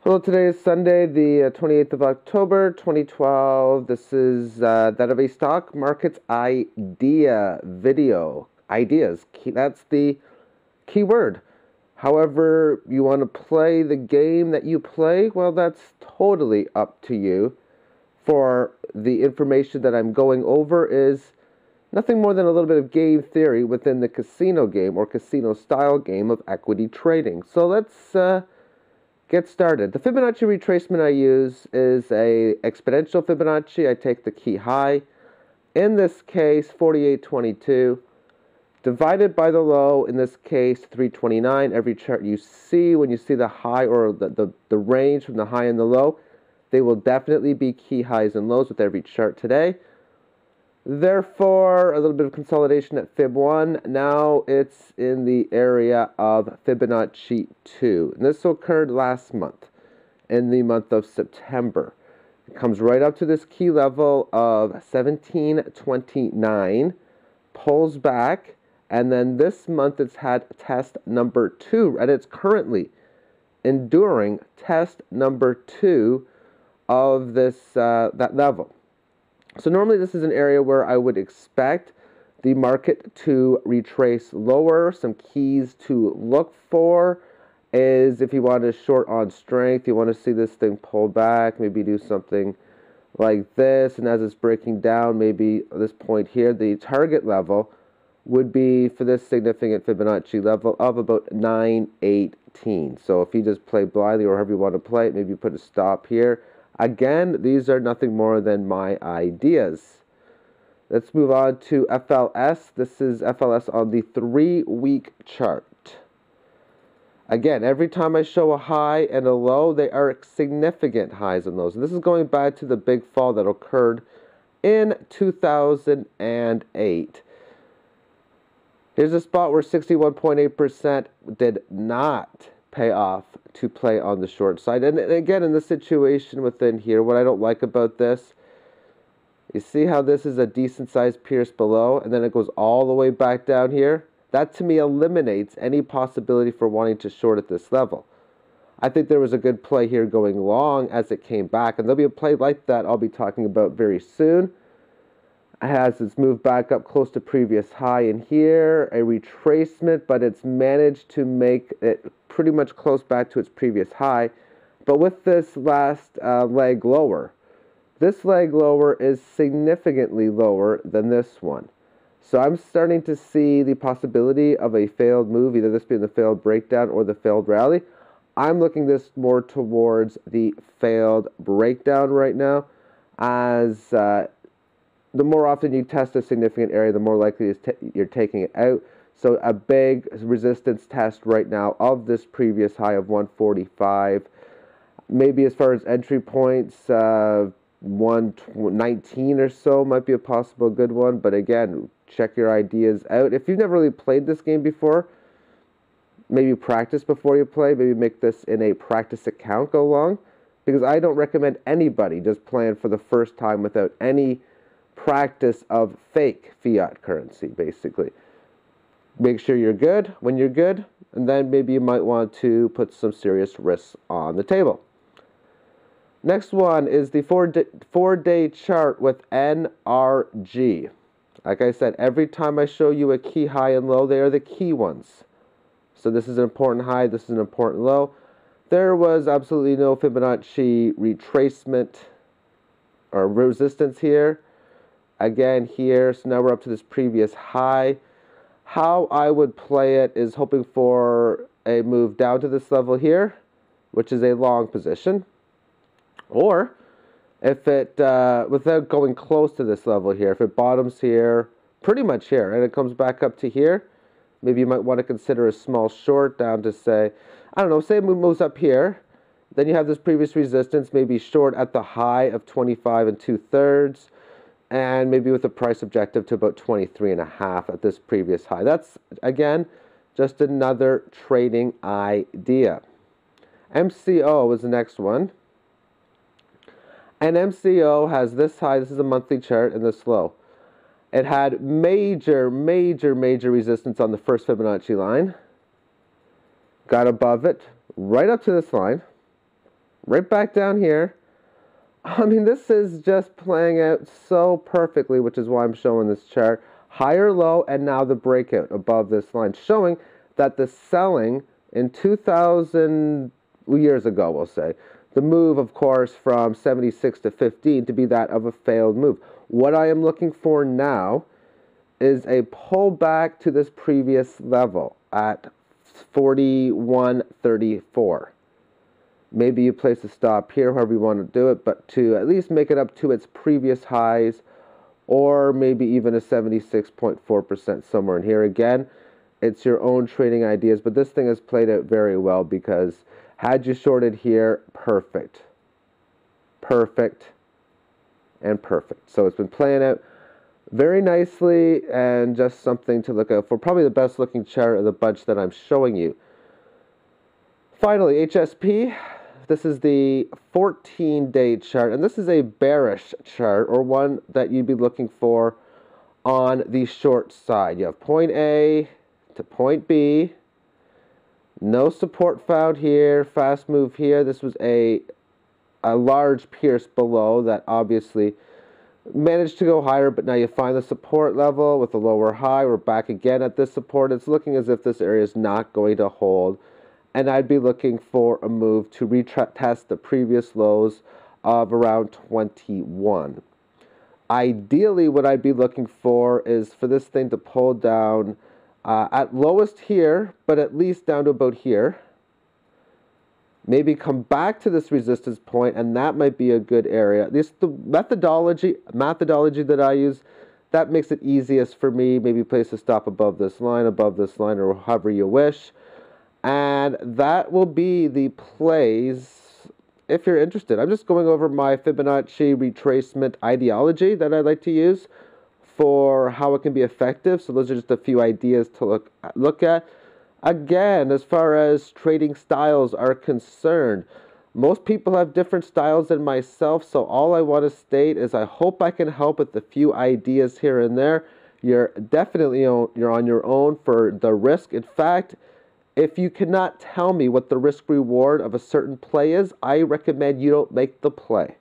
Hello, today is Sunday, the 28th of October, 2012. This is that of a stock markets idea video. Ideas, that's the key word. However, you want to play the game that you play, well, that's totally up to you. For the information that I'm going over is nothing more than a little bit of game theory within the casino game or casino style game of equity trading. So let's get started. The Fibonacci retracement I use is a exponential Fibonacci. I take the key high, in this case 48.22, divided by the low, in this case 329. Every chart you see, when you see the high or the range from the high and the low, they will definitely be key highs and lows with every chart today. Therefore, a little bit of consolidation at Fib 1. Now it's in the area of Fibonacci 2. And this occurred last month, in the month of September. It comes right up to this key level of 1729, pulls back, and then this month it's had test number 2, and it's currently enduring test number 2 of this that level. So normally this is an area where I would expect the market to retrace lower. Some keys to look for is if you want to short on strength, you want to see this thing pull back, maybe do something like this, and as it's breaking down, maybe this point here, the target level would be for this significant Fibonacci level of about 918. So if you just play blindly or however you want to play it, maybe you put a stop here. Again, these are nothing more than my ideas. Let's move on to FLS. This is FLS on the 3-week chart. Again, every time I show a high and a low, they are significant highs and lows. And this is going back to the big fall that occurred in 2008. Here's a spot where 61.8% did not pay off to play on the short side. And again, in this situation within here, what I don't like about this, you see how this is a decent sized pierce below, and then it goes all the way back down here? That to me eliminates any possibility for wanting to short at this level. I think there was a good play here going long as it came back, and there'll be a play like that I'll be talking about very soon. As it's moved back up close to previous high in here, a retracement, but it's managed to make it pretty much close back to its previous high. But with this last leg lower, this leg lower is significantly lower than this one. So I'm starting to see the possibility of a failed move, either this being the failed breakdown or the failed rally. I'm looking this more towards the failed breakdown right now, as the more often you test a significant area, the more likely you're taking it out. So a big resistance test right now of this previous high of 145. Maybe as far as entry points, 119 or so might be a possible good one. But again, check your ideas out. If you've never really played this game before, maybe practice before you play. Maybe make this in a practice account go long. Because I don't recommend anybody just playing for the first time without any practice of fake fiat currency, basically. Make sure you're good when you're good, and then maybe you might want to put some serious risks on the table. Next one is the four-day chart with NRG. Like I said, every time I show you a key high and low, they are the key ones. So this is an important high, this is an important low. There was absolutely no Fibonacci retracement or resistance here. Again here, so now we're up to this previous high. How I would play it is hoping for a move down to this level here, which is a long position. Or if it, without going close to this level here, if it bottoms here, pretty much here, and it comes back up to here, maybe you might want to consider a small short down to say, I don't know, say it moves up here. Then you have this previous resistance, maybe short at the high of 25 2/3. And maybe with a price objective to about 23.5 at this previous high. That's, again, just another trading idea. MCO is the next one. And MCO has this high, this is a monthly chart, and this low. It had major resistance on the first Fibonacci line. Got above it, right up to this line. right back down here. I mean, this is just playing out so perfectly, which is why I'm showing this chart. Higher low, and now the breakout above this line, showing that the selling in 2000 years ago, we'll say, the move, of course, from 76 to 15 to be that of a failed move. What I am looking for now is a pullback to this previous level at 41.34. Maybe you place a stop here, however you want to do it, but to at least make it up to its previous highs, or maybe even a 76.4% somewhere in here. Again, it's your own trading ideas, but this thing has played out very well because had you shorted here, perfect. Perfect and perfect. So it's been playing out very nicely and just something to look out for. Probably the best looking chart of the bunch that I'm showing you. Finally, HSP. This is the 14-day chart, and this is a bearish chart, or one that you'd be looking for on the short side. You have point A to point B. No support found here. Fast move here. This was a large pierce below that obviously managed to go higher, but now you find the support level with a lower high. We're back again at this support. It's looking as if this area is not going to hold, and I'd be looking for a move to retest the previous lows of around 21. Ideally, what I'd be looking for is for this thing to pull down at lowest here, but at least down to about here. Maybe come back to this resistance point, and that might be a good area. The methodology that I use, that makes it easiest for me. Maybe place a stop above this line, or however you wish. And that will be the plays if you're interested. I'm just going over my Fibonacci retracement ideology that I like to use for how it can be effective. So those are just a few ideas to look at. Again, as far as trading styles are concerned, most people have different styles than myself, so all I want to state is I hope I can help with a few ideas here and there. You're definitely you're on your own for the risk. In fact, if you cannot tell me what the risk reward of a certain play is, I recommend you don't make the play.